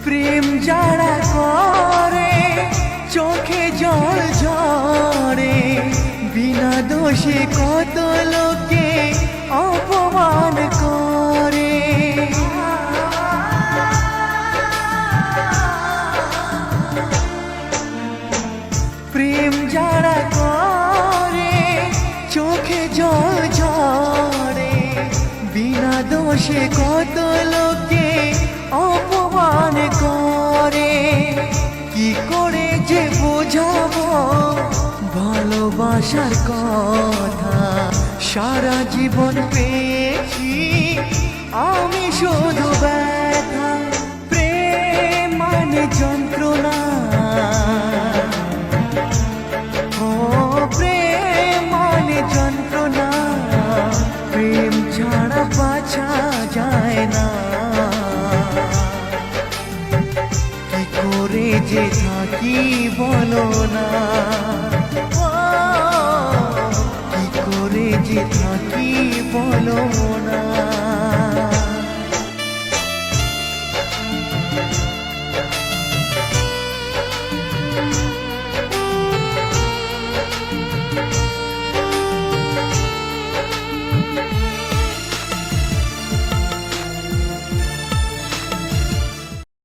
প্রেম যারা করে চোখে জল ঝরে, বিনা দোষে কত লোকে অপমান করে। প্রেম যারা করে চোখে জল ঝরে, বিনা দোষে কত লোকে অপমান করে। কি করে যে বোঝাবো ভালোবাসার কথা, সারা জীবন পেয়েছি আমি শুধু ব্যথা। প্রেম মানে যন্ত্রণা, ও প্রেম মানে যন্ত্রণা, প্রেম ছাড়া বাঁচা যায় না। কি করে যে থাকি বলো না, কি করে যে থাকি বলো